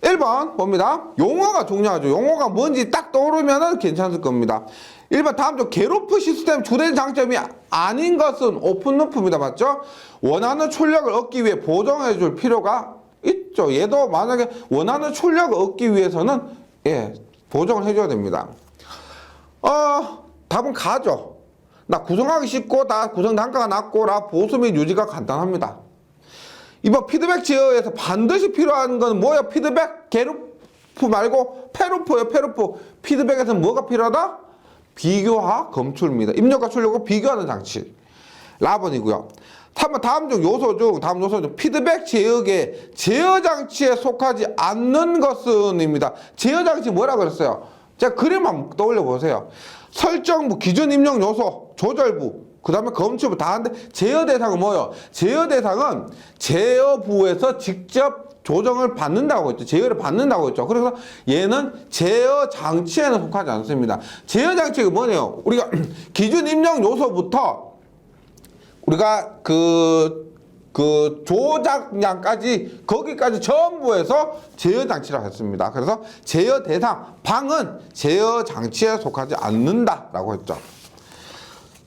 1번 봅니다. 용어가 중요하죠. 용어가 뭔지 딱 떠오르면 괜찮을 겁니다. 1번 다음 중 게로프 시스템 주된 장점이 아닌 것은 오픈루프입니다. 맞죠? 원하는 출력을 얻기 위해 보정해 줄 필요가 있죠. 얘도 만약에 원하는 출력을 얻기 위해서는 보정을 해줘야 됩니다. 답은 가죠. 나 구성하기 쉽고 나 구성 단가가 낮고 나 보수 및 유지가 간단합니다. 이번 피드백 제어에서 반드시 필요한 건 뭐야? 피드백 게로프 말고 페루프예요. 페루프. 피드백에서는 뭐가 필요하다? 비교와 검출입니다. 입력과 출력을 비교하는 장치. 라번이고요. 다음 요소 중 피드백 제어계 제어 장치에 속하지 않는 것은입니다. 제어 장치 뭐라 그랬어요? 제가 그림 한번 떠올려 보세요. 설정부, 기준 입력 요소, 조절부, 그 다음에 검출부 다 하는데 제어 대상은 뭐예요? 제어 대상은 제어부에서 직접 조정을 받는다고 했죠. 제어를 받는다고 했죠. 그래서 얘는 제어 장치에는 속하지 않습니다. 제어 장치가 뭐냐요? 우리가 기준 입력 요소부터 우리가 그 조작량까지 거기까지 전부 해서 제어 장치라고 했습니다. 그래서 제어 대상 방은 제어 장치에 속하지 않는다라고 했죠.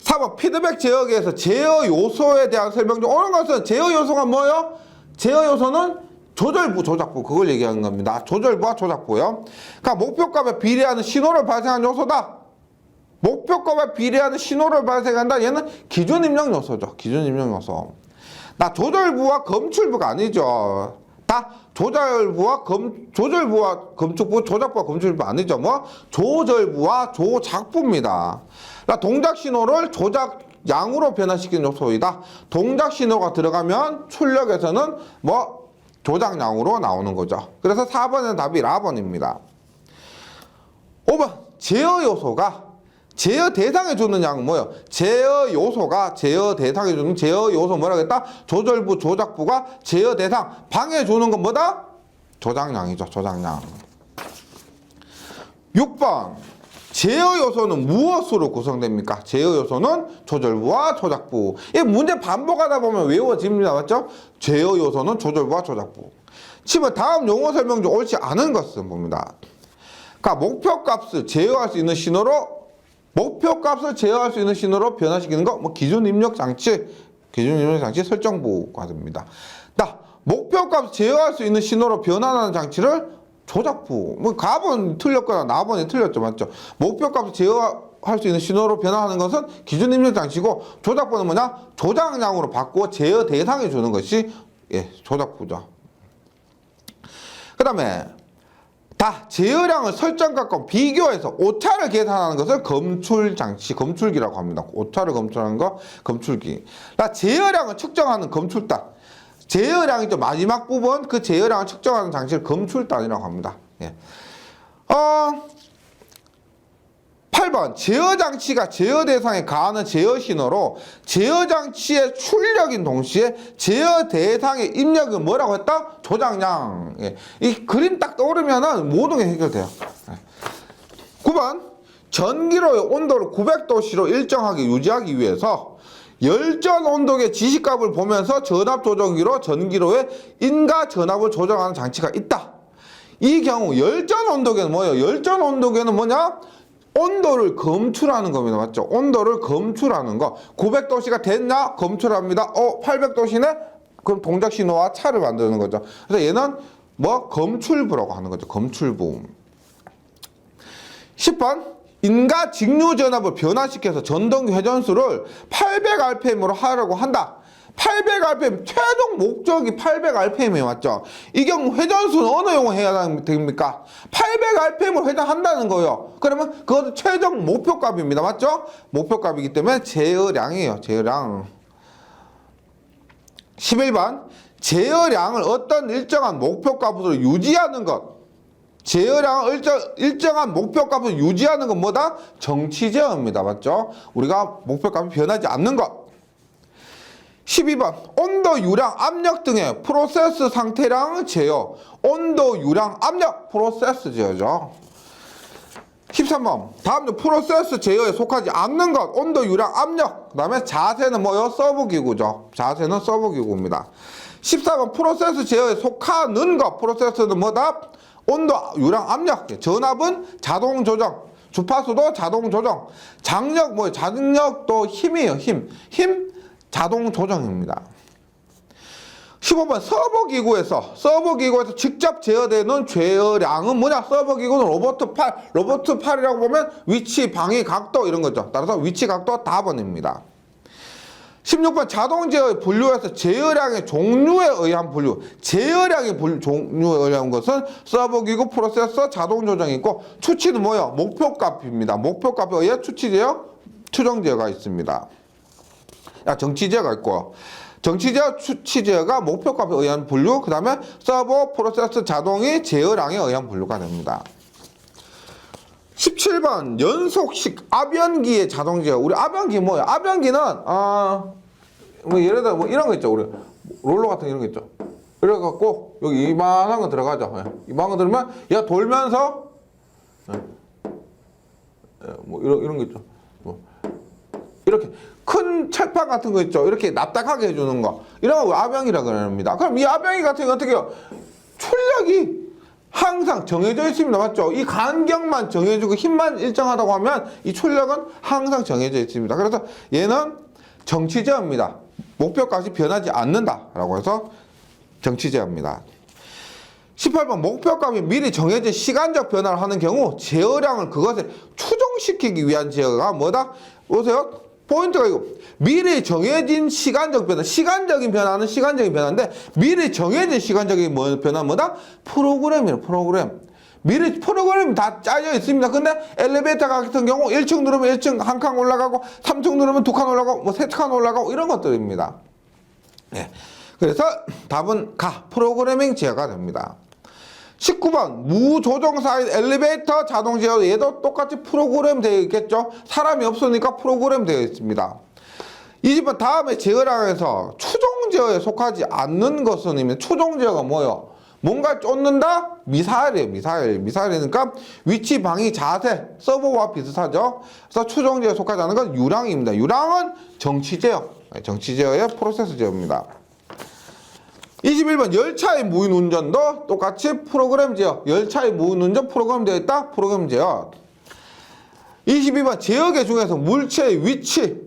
4번 피드백 제어기에서 제어 요소에 대한 설명 중 오는 것은 제어 요소가 뭐예요? 제어 요소는 조절부, 조작부 그걸 얘기하는 겁니다. 조절부와 조작부요. 그러니까 목표값에 비례하는 신호를 발생하는 요소다. 목표값에 비례하는 신호를 발생한다. 얘는 기준 입력 요소죠. 기준 입력 요소. 나 조절부와 검출부가 아니죠. 다 조절부와 검출부, 조작부와 검출부 아니죠. 뭐 조절부와 조작부입니다. 나 동작 신호를 조작량으로 변화시키는 요소이다. 동작 신호가 들어가면 출력에서는 뭐 조작량으로 나오는 거죠. 그래서 4번은 답이 라번입니다. 5번 제어 요소가 제어 대상에 주는 양은 뭐예요? 제어 요소가 제어 대상에 주는 제어 요소 뭐라고 했다? 조절부, 조작부가 제어 대상 방해 주는 건 뭐다? 조작량이죠. 조작량. 6번 제어 요소는 무엇으로 구성됩니까? 제어 요소는 조절부와 조작부. 이 문제 반복하다 보면 외워집니다. 맞죠? 제어 요소는 조절부와 조작부. 7번 다음 용어 설명 중 옳지 않은 것은 뭡니다. 그러니까 목표값을 제어할 수 있는 신호로 변화시키는 거, 뭐 기준 입력 장치 설정부가 됩니다. 목표값 제어할 수 있는 신호로 변환하는 장치를 조작부. 뭐 갑은 틀렸거나 나번이 틀렸죠, 맞죠? 목표값 제어할 수 있는 신호로 변환하는 것은 기준 입력 장치고 조작부는 뭐냐? 조작량으로 바꾸어 제어 대상에 주는 것이 조작부죠. 그다음에 제어량을 설정값과 비교해서 오차를 계산하는 것을 검출장치, 검출기라고 합니다. 오차를 검출하는 거, 검출기. 제어량을 측정하는 검출단. 제어량이죠. 마지막 부분, 그 제어량을 측정하는 장치를 검출단이라고 합니다. 8번 제어장치가 제어 대상에 가하는 제어 신호로 제어 장치의 출력인 동시에 제어 대상의 입력은 뭐라고 했다? 조작량. 이 그림 딱 떠오르면은 모든 게 해결돼요. 9번 전기로의 온도를 900도씨로 일정하게 유지하기 위해서 열전 온도계 지시값을 보면서 전압 조정기로 전기로의 인가 전압을 조정하는 장치가 있다. 이 경우 열전 온도계는 뭐예요? 열전 온도계는 뭐냐? 온도를 검출하는 겁니다. 맞죠? 온도를 검출하는 거. 900도씨가 됐나? 검출합니다. 800도씨네? 그럼 동작 신호와 차를 만드는 거죠. 그래서 얘는 뭐 검출부라고 하는 거죠. 검출부. 10번 인가 직류 전압을 변화시켜서 전동기 회전수를 800rpm으로 하려고 한다. 800rpm 최종 목적이 800rpm이에요. 맞죠? 이 경우 회전수는 어느 용어 해야 됩니까? 800rpm으로 회전한다는 거예요. 그러면 그것도 최종 목표값입니다. 맞죠? 목표값이기 때문에 제어량이에요. 제어량. 11번 제어량을 어떤 일정한 목표값으로 유지하는 것. 제어량을 일정한 목표값을 유지하는 건 뭐다? 정치 제어입니다. 맞죠? 우리가 목표값이 변하지 않는 것. 12번 온도, 유량, 압력 등의 프로세스 상태량 제어. 온도, 유량, 압력 프로세스 제어죠. 13번 다음 중 프로세스 제어에 속하지 않는 것. 온도, 유량, 압력. 그 다음에 자세는 뭐요? 서브기구죠. 자세는 서브기구입니다. 14번 프로세스 제어에 속하는 것. 프로세스는 뭐다? 온도, 유량, 압력. 전압은 자동 조정. 주파수도 자동 조정. 장력, 장력도 힘이에요. 힘 자동 조정입니다. 15번 서버기구에서 직접 제어되는 제어량은 뭐냐? 서버기구는 로버트 팔이라고 보면 위치, 방위, 각도 이런 거죠. 따라서 위치, 각도 답번입니다. 16번 자동 제어의 분류에서 제어량의 종류에 의한 분류. 제어량의 종류에 의한 것은 서버기구, 프로세서, 자동 조정이 있고 추치는 뭐예요? 목표값입니다. 목표값에 의해 추치 제어, 추정 제어가 있습니다. 정치 제어가 있고 정치 제어, 추치 제어가 목표값에 의한 분류. 그 다음에 서버, 프로세서, 자동이 제어량에 의한 분류가 됩니다. 17번 연속식 압연기의 자동 제어. 우리 압연기 뭐예요? 압연기는 뭐 예를 들어 뭐 이런 거 있죠. 우리 롤러 같은 이런 거 있죠. 이래 갖고 여기 이만한 거 들어가죠. 이만한 거 들으면 얘가 돌면서 뭐 이런 거 있죠. 뭐 이렇게 큰 철판 같은 거 있죠. 이렇게 납작하게 해주는 거. 이런 거 아병이라 그럽니다. 그럼 이 아병이 같은 거 어떻게 해요? 출력이 항상 정해져 있습니다. 맞죠? 이 간격만 정해주고 힘만 일정하다고 하면 이 출력은 항상 정해져 있습니다. 그래서 얘는 정치제어입니다. 목표값이 변하지 않는다라고 해서 정치제어입니다. 18번 목표값이 미리 정해진 시간적 변화를 하는 경우 제어량을 그것에 추종시키기 위한 제어가 뭐다? 보세요. 포인트가 이거 미리 정해진 시간적 변화, 시간적인 변화는 시간적인 변화인데 미리 정해진 시간적인 변화는 뭐다? 프로그램이에요. 프로그램. 미리 프로그램이 다 짜여 있습니다. 근데 엘리베이터 같은 경우 1층 누르면 1층 한 칸 올라가고 3층 누르면 2칸 올라가고 뭐 3칸 올라가고 이런 것들입니다. 예. 그래서 답은 프로그래밍 제어가 됩니다. 19번 무조정 사인 엘리베이터 자동 제어 얘도 똑같이 프로그램 되어 있겠죠. 사람이 없으니까 프로그램 되어 있습니다. 20번 다음에 제어량에서 추종 제어에 속하지 않는 것은 추종 제어가 뭐예요? 뭔가 쫓는다? 미사일이에요. 미사일이니까 위치, 방위, 자세, 서버와 비슷하죠. 그래서 추종 제어에 속하지 않는 건 유량입니다. 유량은 정치 제어, 정치 제어의 프로세스 제어입니다. 21번 열차의 무인 운전도 똑같이 프로그램 제어. 열차의 무인 운전 프로그램 되어 있다. 프로그램 제어. 22번 제어계 중에서 물체의 위치,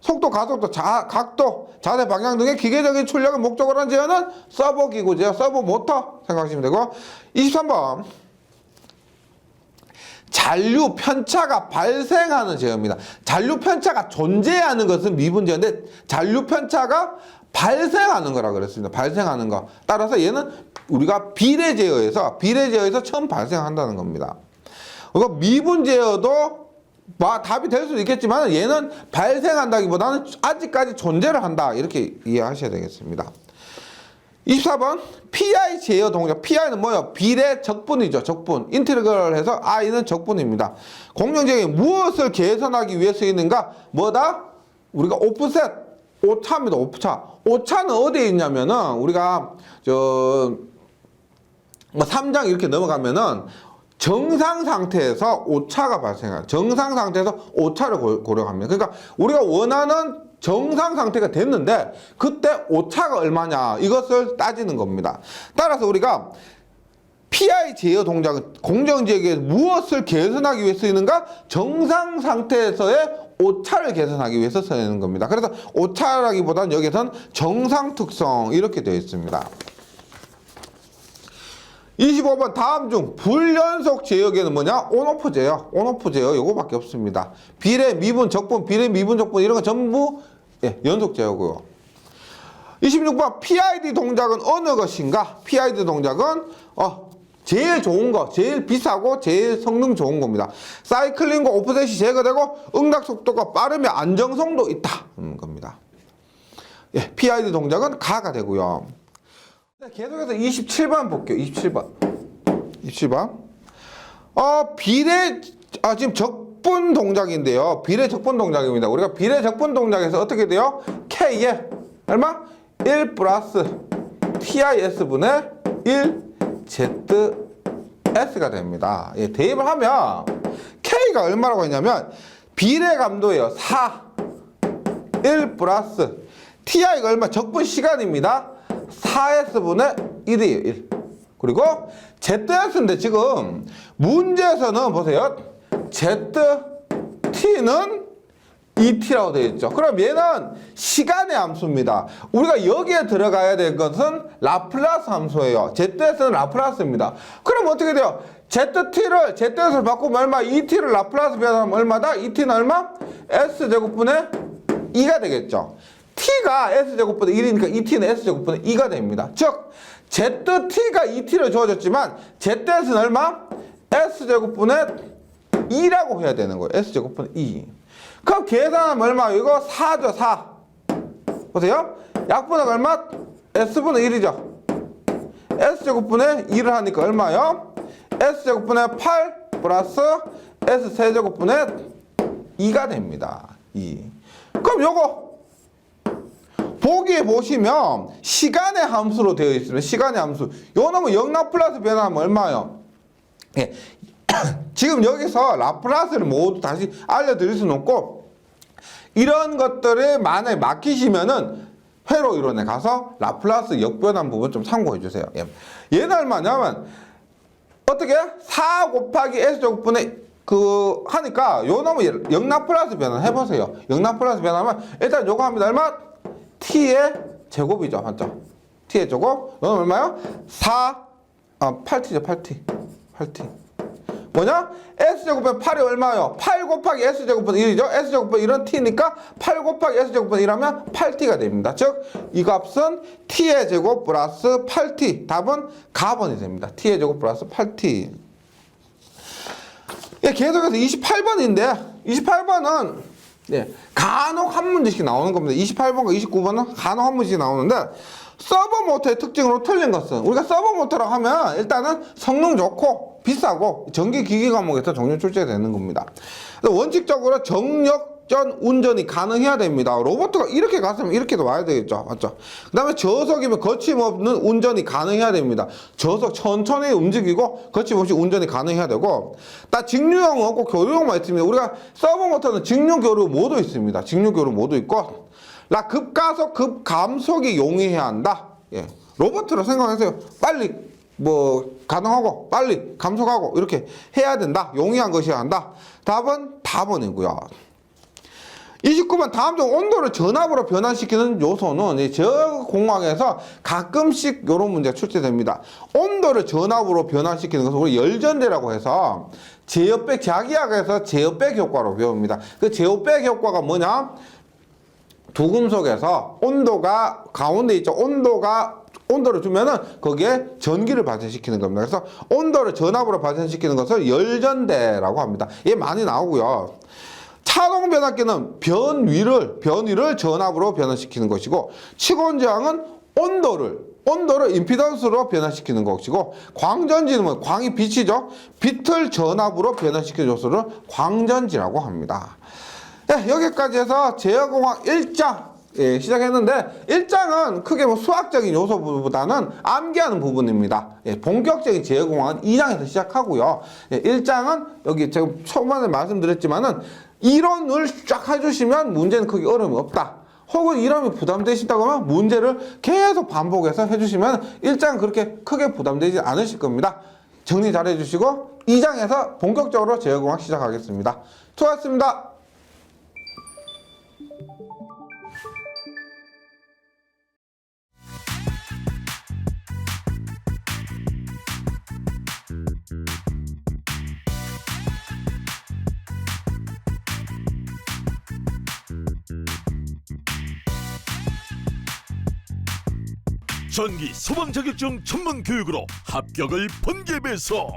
속도, 가속도, 각도, 자세, 방향 등의 기계적인 출력을 목적으로 한 제어는 서버 기구 제어, 서버 모터 생각하시면 되고. 23번 잔류 편차가 발생하는 제어입니다. 잔류 편차가 존재하는 것은 미분 제어인데 잔류 편차가 발생하는 거라 그랬습니다. 발생하는 거. 따라서 얘는 우리가 비례 제어에서 처음 발생한다는 겁니다. 그리고 미분 제어도 답이 될 수도 있겠지만 얘는 발생한다기보다는 아직까지 존재를 한다. 이렇게 이해하셔야 되겠습니다. 24번 PI 제어 동작. PI는 뭐예요? 비례 적분이죠. 적분. 인테그럴 해서 I는 적분입니다. 공정제어에 무엇을 개선하기 위해 쓰이는가? 뭐다? 우리가 오프셋. 오차입니다. 오차는 어디에 있냐면은 우리가 3장 이렇게 넘어가면은 정상 상태에서 오차가 발생해요. 정상 상태에서 오차를 고려합니다. 그러니까 우리가 원하는 정상 상태가 됐는데 그때 오차가 얼마냐 이것을 따지는 겁니다. 따라서 우리가 PI 제어 동작은 공정지역에 무엇을 개선하기 위해 쓰이는가? 정상 상태에서의 오차를 개선하기 위해서 쓰이는 겁니다. 그래서 오차라기보다는 여기서는 정상 특성 이렇게 되어 있습니다. 25번 다음 중 불연속 제어계는 뭐냐? 온오프 제어. 온오프 제어 요거밖에 없습니다. 비례, 미분, 적분, 비례, 미분, 적분 이런 거 전부 연속 제어고요. 26번 PID 동작은 어느 것인가? PID 동작은 제일 좋은 거, 제일 비싸고 제일 성능 좋은 겁니다. 사이클링과 오프셋이 제거되고 응답 속도가 빠르며 안정성도 있다. 겁니다. 예, PID 동작은 가가 되고요. 계속해서 27번 볼게요. 27번. 비례, 지금 적분 동작인데요. 비례 적분 동작입니다. 우리가 비례 적분 동작에서 어떻게 돼요? K에 얼마? 1 플러스 TIS분의 1 ZS가 됩니다. 예, 대입을 하면 K가 얼마라고 했냐면 비례감도예요. 4 1 플러스 TI가 얼마? 적분 시간입니다. 4S분의 1이에요. 1. 그리고 ZS인데 지금 문제에서는 보세요. ZT는 ET라고 되어 있죠. 그럼 얘는 시간의 함수입니다. 우리가 여기에 들어가야 될 것은 라플라스 함수예요. ZS는 라플라스입니다. 그럼 어떻게 돼요? ZS를 바꾸면 얼마? ET를 라플라스 변하면 얼마다? ET는 얼마? S제곱분의 2가 되겠죠. T가 S제곱분의 1이니까 ET는 S제곱분의 2가 됩니다. 즉 ZT가 ET를 주어졌지만 ZS는 얼마? S제곱분의 2라고 해야 되는 거예요. S제곱분의 2. 그럼 계산하면 얼마? 이거 4죠. 4. 보세요. 약분하가 얼마? S분의 1이죠. S제곱분의 2를 하니까 얼마요? S제곱분의 8 플러스 S세제곱분의 2가 됩니다. 2. 그럼 요거 보기에 보시면 시간의 함수로 되어 있습니다. 시간의 함수. 요 놈은 영라플라스 변화하면 얼마요? 예. 지금 여기서 라플라스를 모두 다시 알려드릴 수는 없고 이런 것들을 만약에 막히시면은 회로 이론에 가서 라플라스 역변환 부분 좀 참고해 주세요. 얘는 얼마냐면 어떻게 4 곱하기 s제곱분의 하니까 요 놈은 역라플라스 변환 해보세요. 역라플라스 변환하면 일단 요거 합니다. 얼마? t의 제곱이죠. 맞죠? t의 제곱. 요는 얼마요? 8t죠. 8t. 뭐냐? s제곱분 8이 얼마요? 8 곱하기 s제곱분 1이죠. s제곱분 1은 t니까 8 곱하기 s제곱분 1하면 8t가 됩니다. 즉, 이 값은 t의 제곱 플러스 8t. 답은 가번이 됩니다. t의 제곱 플러스 8t. 계속해서 28번인데, 28번은 간혹 한 문제씩 나오는 겁니다. 28번과 29번은 간혹 한 문제씩 나오는데, 서버 모터의 특징으로 틀린 것은, 우리가 서버 모터라고 하면 일단은 성능 좋고 비싸고 전기기기 과목에서 종료 출제되는 겁니다. 원칙적으로 정력전 운전이 가능해야 됩니다. 로봇가 이렇게 갔으면 이렇게도 와야 되겠죠. 맞죠? 그 다음에 저속이면 거침없는 운전이 가능해야 됩니다. 저속 천천히 움직이고 거침없이 운전이 가능해야 되고, 딱 직류형 없고 교류형만 있습니다. 우리가 서버 모터는 직류 교류 모두 있습니다. 직류 교류 모두 있고, 급가속 급감속이 용이해야 한다. 로봇으로 생각하세요. 빨리 가능하고 빨리 감속하고 이렇게 해야 된다. 용이한 것이어야 한다. 답은 답번이고요. 29번 다음 중 온도를 전압으로 변환시키는 요소는 저 공학에서 가끔씩 이런 문제가 출제됩니다. 온도를 전압으로 변환시키는 것을 우리 열전대라고 해서 제어백, 자기학에서 제어백 효과로 배웁니다. 그 제어백 효과가 뭐냐? 두 금속에서 온도가 가운데 있죠. 온도를 주면은 거기에 전기를 발생시키는 겁니다. 그래서 온도를 전압으로 발생시키는 것을 열전대라고 합니다. 이게 많이 나오고요. 차동 변압기는 변위를 전압으로 변화시키는 것이고, 치곤저항은 온도를 임피던스로 변화시키는 것이고, 광전지는 뭐 광이 빛이죠. 빛을 전압으로 변화시키는 요소를 광전지라고 합니다. 여기까지 해서 제어공학 1장 시작했는데, 1장은 크게 수학적인 요소보다는 암기하는 부분입니다. 본격적인 제어공학은 2장에서 시작하고요. 1장은 여기 제가 초반에 말씀드렸지만은 이론을 쫙 해주시면 문제는 크게 어려움이 없다. 혹은 이론이 부담되신다고 하면 문제를 계속 반복해서 해주시면 1장은 그렇게 크게 부담되지 않으실 겁니다. 정리 잘 해주시고 2장에서 본격적으로 제어공학 시작하겠습니다. 수고하셨습니다. 전기 소방 자격증 전문 교육으로 합격을 번개 배송.